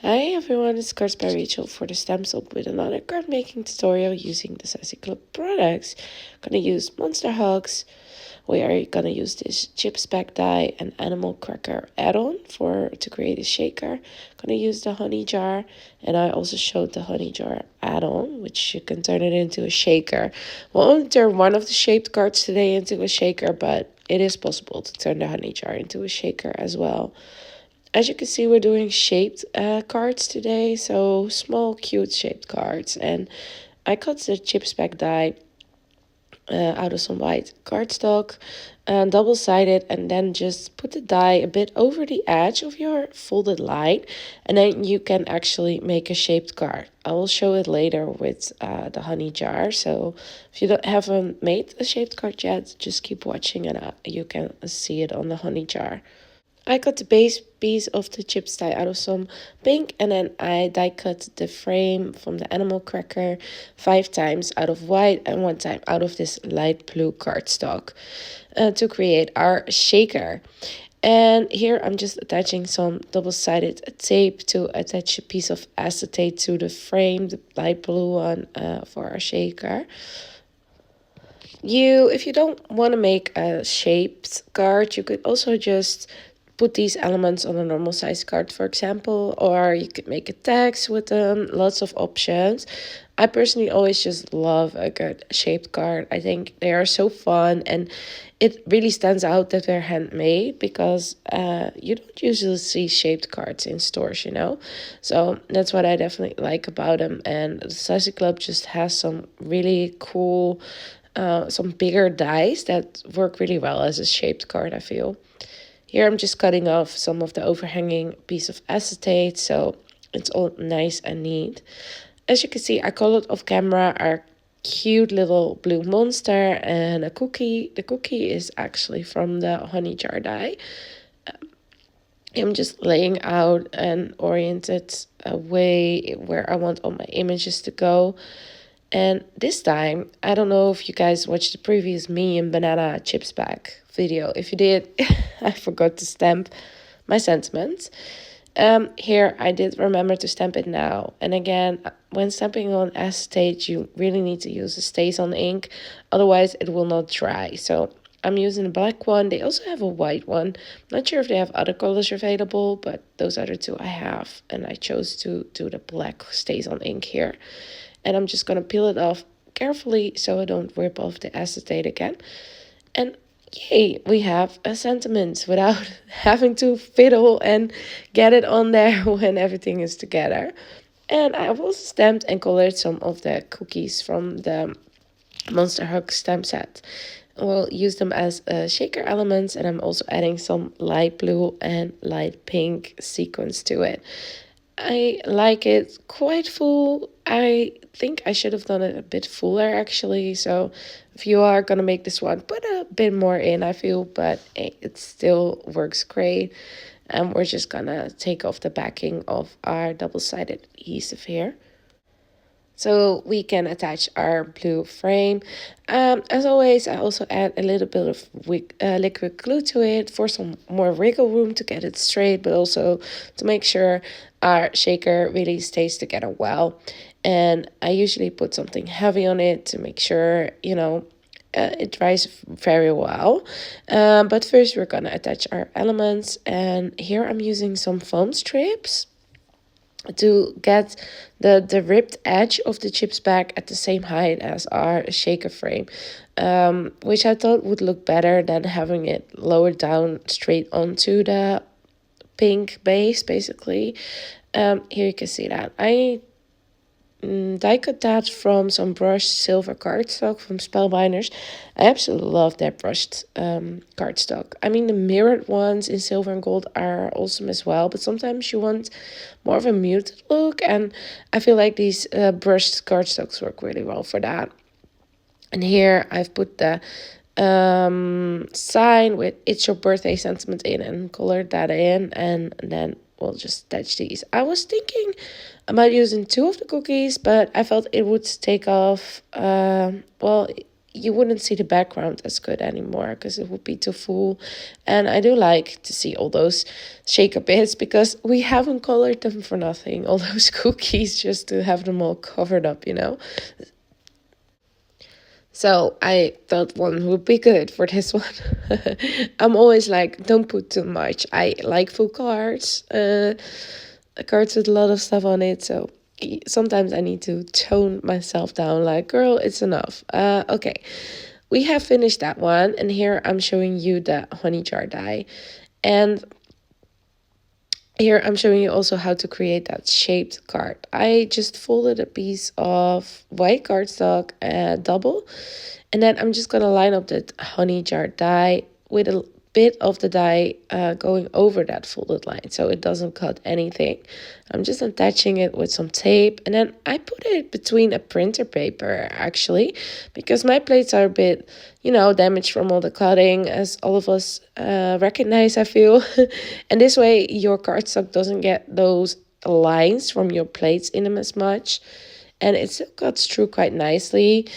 Hi everyone, it's Cards by Rachel for the TheStampStop with another card making tutorial using the Sassy Club products. Gonna use Monster Hugs. We are gonna use this chips back die and animal cracker add-on to create a shaker. Gonna use the honey jar, and I also showed the honey jar add-on, which you can turn it into a shaker. We'll only turn one of the shaped cards today into a shaker, but it is possible to turn the honey jar into a shaker as well. As you can see, we're doing shaped cards today, so small, cute shaped cards. And I cut the chips back die out of some white cardstock, double-sided, and then just put the die a bit over the edge of your folded line, and then you can actually make a shaped card. I will show it later with the honey jar, so if you haven't made a shaped card yet, just keep watching and you can see it on the honey jar. I cut the base piece of the chips die out of some pink, and then I die cut the frame from the animal cracker 5 times out of white and 1 time out of this light blue cardstock to create our shaker. And here I'm just attaching some double-sided tape to attach a piece of acetate to the frame, the light blue one for our shaker. If you don't want to make a shaped card, you could also just put these elements on a normal size card, for example, or you could make a text with them. Lots of options. I personally always just love a good shaped card. I think they are so fun, and it really stands out that they're handmade because you don't usually see shaped cards in stores, So that's what I definitely like about them. And the Sassy Club just has some really cool, some bigger dies that work really well as a shaped card, I feel. Here I'm just cutting off some of the overhanging piece of acetate, so it's all nice and neat. As you can see, I colored off camera our cute little blue monster and a cookie. The cookie is actually from the honey jar die. I'm just laying out an oriented way where I want all my images to go. And this time, I don't know if you guys watched the previous me and banana chips back video. If you did, I forgot to stamp my sentiments. Here, I did remember to stamp it now. And again, when stamping on acetate, you really need to use a StazOn ink. Otherwise, it will not dry. So I'm using a black one. They also have a white one. Not sure if they have other colors available, but those are the two I have. And I chose to do the black StazOn ink here. And I'm just going to peel it off carefully so I don't rip off the acetate again. And yay, we have a sentiment without having to fiddle and get it on there when everything is together. And I have also stamped and colored some of the cookies from the Monster Hug stamp set. We'll use them as shaker elements, and I'm also adding some light blue and light pink sequins to it. I like it quite full. I think I should have done it a bit fuller actually. So if you are going to make this one, put a bit more in, I feel, but it still works great. And we're just going to take off the backing of our double-sided adhesive here, so we can attach our blue frame. As always, I also add a little bit of liquid glue to it for some more wiggle room to get it straight, but also to make sure our shaker really stays together well. And I usually put something heavy on it to make sure, it dries very well. But first we're gonna attach our elements, and here I'm using some foam strips to get the ripped edge of the chips back at the same height as our shaker frame, which I thought would look better than having it lowered down straight onto the pink base, basically. Here you can see that. I die cut that from some brushed silver cardstock from Spellbinders. I absolutely love that brushed cardstock. I mean, the mirrored ones in silver and gold are awesome as well, but sometimes you want more of a muted look, and I feel like these brushed cardstocks work really well for that. And here I've put the sign with "It's Your Birthday" sentiment in and colored that in, and then we'll just attach these. I was thinking about using 2 of the cookies, but I felt it would take off, you wouldn't see the background as good anymore because it would be too full. And I do like to see all those shaker bits because we haven't colored them for nothing. All those cookies just to have them all covered up, you know. So I thought one would be good for this one. I'm always like, don't put too much. I like full cards, cards with a lot of stuff on it. So sometimes I need to tone myself down. Like, girl, it's enough. Okay, we have finished that one, and here I'm showing you the honey jar die, and here I'm showing you also how to create that shaped card. I just folded a piece of white cardstock double, and then I'm just gonna line up that honey jar die with a bit of the die going over that folded line so it doesn't cut anything. I'm just attaching it with some tape, and then I put it between a printer paper actually, because my plates are a bit, you know, damaged from all the cutting, as all of us recognize, I feel. And this way your cardstock doesn't get those lines from your plates in them as much, and it still cuts through quite nicely.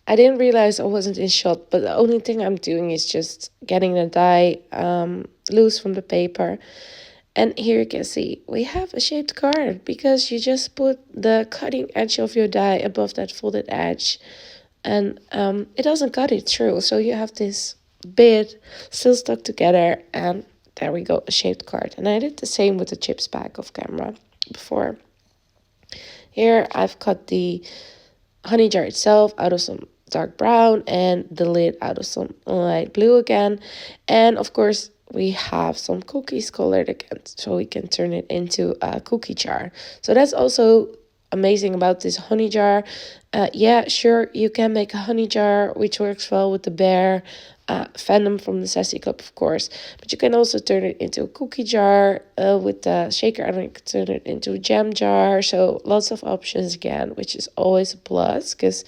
I didn't realize I wasn't in shot, but the only thing I'm doing is just getting the die loose from the paper. And here you can see we have a shaped card because you just put the cutting edge of your die above that folded edge, and it doesn't cut it through. So you have this bit still stuck together, and there we go, a shaped card. And I did the same with the chips pack off camera before. Here I've cut the honey jar itself out of some dark brown and the lid out of some light blue again. And of course we have some cookies colored again, so we can turn it into a cookie jar. So that's also amazing about this honey jar. Yeah, sure, you can make a honey jar which works well with the bear fandom from the Sassy Club, of course, but you can also turn it into a cookie jar with the shaker, and you can turn it into a jam jar. So lots of options again, which is always a plus because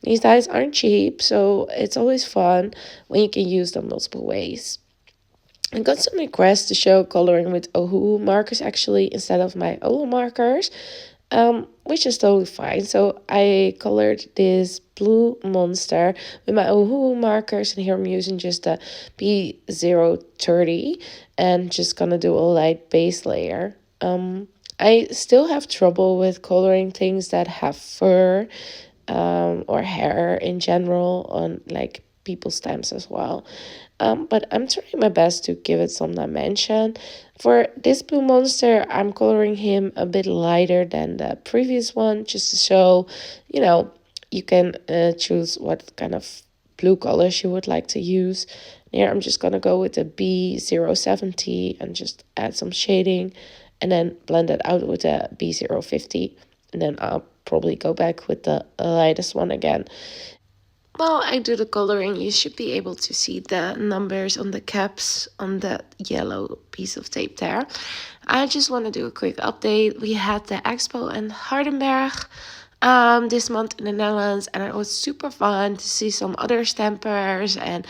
these dies aren't cheap, so it's always fun when you can use them multiple ways. I got some requests to show coloring with Ohuhu markers actually instead of my Olo markers, which is totally fine. So I colored this blue monster with my Ohuhu markers, and here I'm using just a B030 and just gonna do a light base layer. I still have trouble with coloring things that have fur or hair in general on like people's stamps as well. But I'm trying my best to give it some dimension. For this blue monster, I'm coloring him a bit lighter than the previous one, just to show, you know, you can choose what kind of blue colors you would like to use. Here I'm just going to go with the B070 and just add some shading, and then blend it out with the B050. And then I'll probably go back with the lightest one again. While I do the coloring, you should be able to see the numbers on the caps on the yellow piece of tape there. I just want to do a quick update. We had the expo in Hardenberg this month in the Netherlands, and it was super fun to see some other stampers and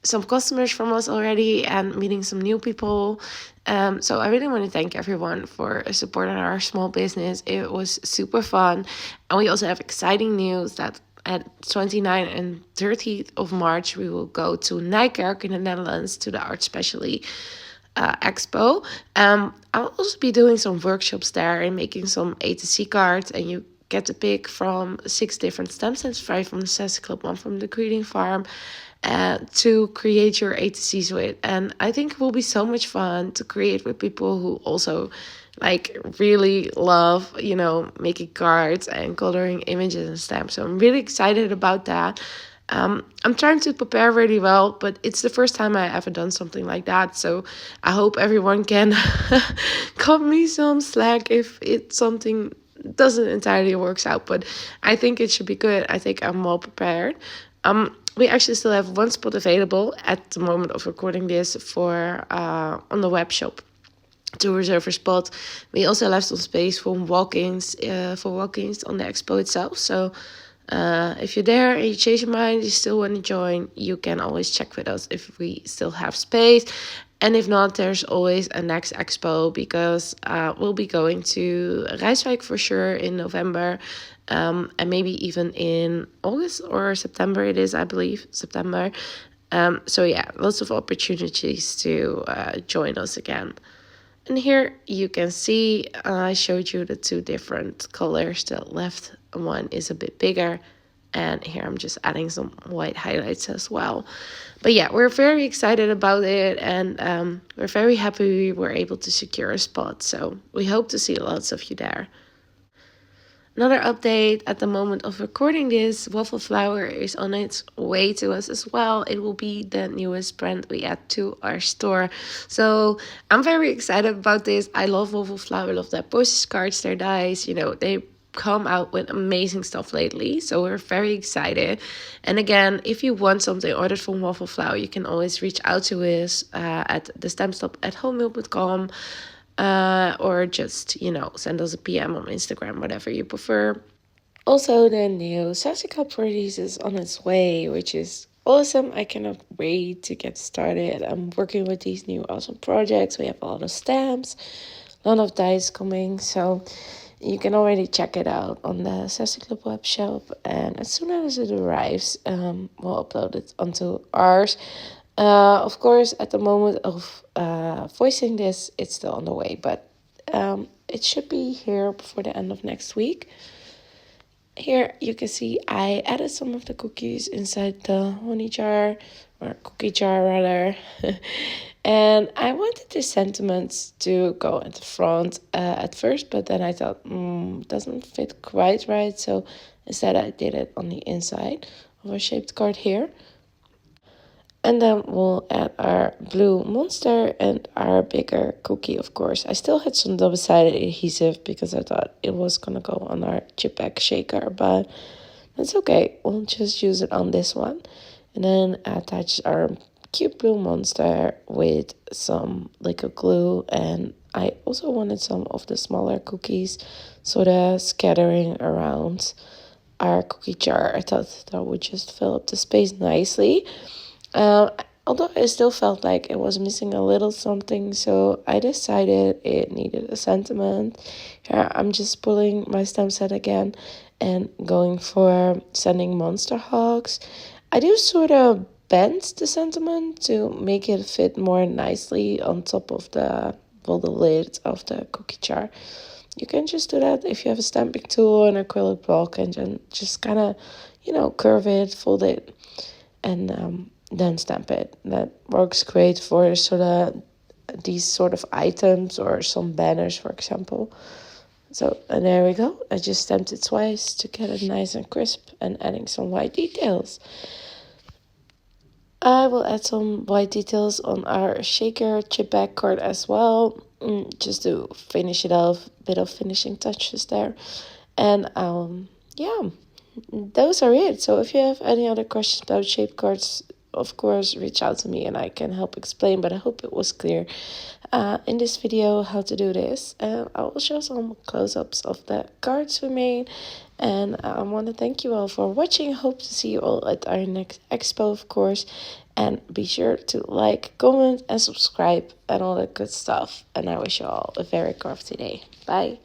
some customers from us already and meeting some new people. So I really want to thank everyone for supporting our small business. It was super fun, and we also have exciting news that at 29th and 30th of March, we will go to Nijkerk in the Netherlands to the Art Specialty Expo. I'll also be doing some workshops there and making some A to C cards, and you get to pick from 6 different stamp sets, 5 from the Sassy Club, 1 from the Greeting Farm, to create your A to Cs with. And I think it will be so much fun to create with people who also like really love, you know, making cards and coloring images and stamps. So I'm really excited about that. I'm trying to prepare really well, but it's the first time I ever done something like that. So I hope everyone can cut me some slack if it's something doesn't entirely works out. But I think it should be good. I think I'm well prepared. We actually still have 1 spot available at the moment of recording this for on the web shop to reserve a spot. We also left some space for walk-ins on the expo itself. So if you're there and you change your mind, you still want to join, you can always check with us if we still have space. And if not, there's always a next expo, because we'll be going to Rijswijk for sure in November, and maybe even in August or September it is, I believe, September. So yeah, lots of opportunities to join us again. And here you can see I showed you the two different colors. The left one is a bit bigger, and here I'm just adding some white highlights as well. But yeah, we're very excited about it, and we're very happy we were able to secure a spot. So we hope to see lots of you there. Another update: at the moment of recording this, Waffle Flower is on its way to us as well. It will be the newest brand we add to our store. So I'm very excited about this. I love Waffle Flower. I love their postage cards, their dies. You know, they come out with amazing stuff lately. So we're very excited. And again, if you want something ordered from Waffle Flower, you can always reach out to us at TheStampStop@homemail.com. Or just, send us a PM on Instagram, whatever you prefer. Also, the new Sassy Cup release is on its way, which is awesome. I cannot wait to get started. I'm working with these new awesome projects. We have a lot of stamps, a lot of dice coming, so you can already check it out on the Sassy Club Webshop. And as soon as it arrives, we'll upload it onto ours. Of course, at the moment of voicing this, it's still on the way, but it should be here before the end of next week. Here you can see I added some of the cookies inside the honey jar, or cookie jar rather. And I wanted the sentiments to go at the front at first, but then I thought, doesn't fit quite right. So instead I did it on the inside of a shaped card here. And then we'll add our blue monster and our bigger cookie, of course. I still had some double-sided adhesive because I thought it was going to go on our chip bag shaker, but that's okay. We'll just use it on this one. And then attach our cute blue monster with some liquid glue. And I also wanted some of the smaller cookies, sort of scattering around our cookie jar. I thought that would just fill up the space nicely. Although I still felt like it was missing a little something, so I decided it needed a sentiment. Here I'm just pulling my stamp set again and going for sending monster hogs. I do sort of bend the sentiment to make it fit more nicely on top of the lid of the cookie jar. You can just do that if you have a stamping tool and acrylic block, and then just kind of, curve it, fold it, and then stamp it. That works great for these sort of items or some banners, for example. So, and there we go. I just stamped it twice to get it nice and crisp, and adding some white details. I will add some white details on our shaker chip bag card as well, just to finish it off, bit of finishing touches there. And yeah, those are it. So if you have any other questions about shape cards, of course, reach out to me and I can help explain, but I hope it was clear in this video how to do this. I will show some close-ups of the cards we made, and I want to thank you all for watching. Hope to see you all at our next expo, of course, and be sure to like, comment, and subscribe, and all that good stuff. And I wish you all a very crafty day. Bye.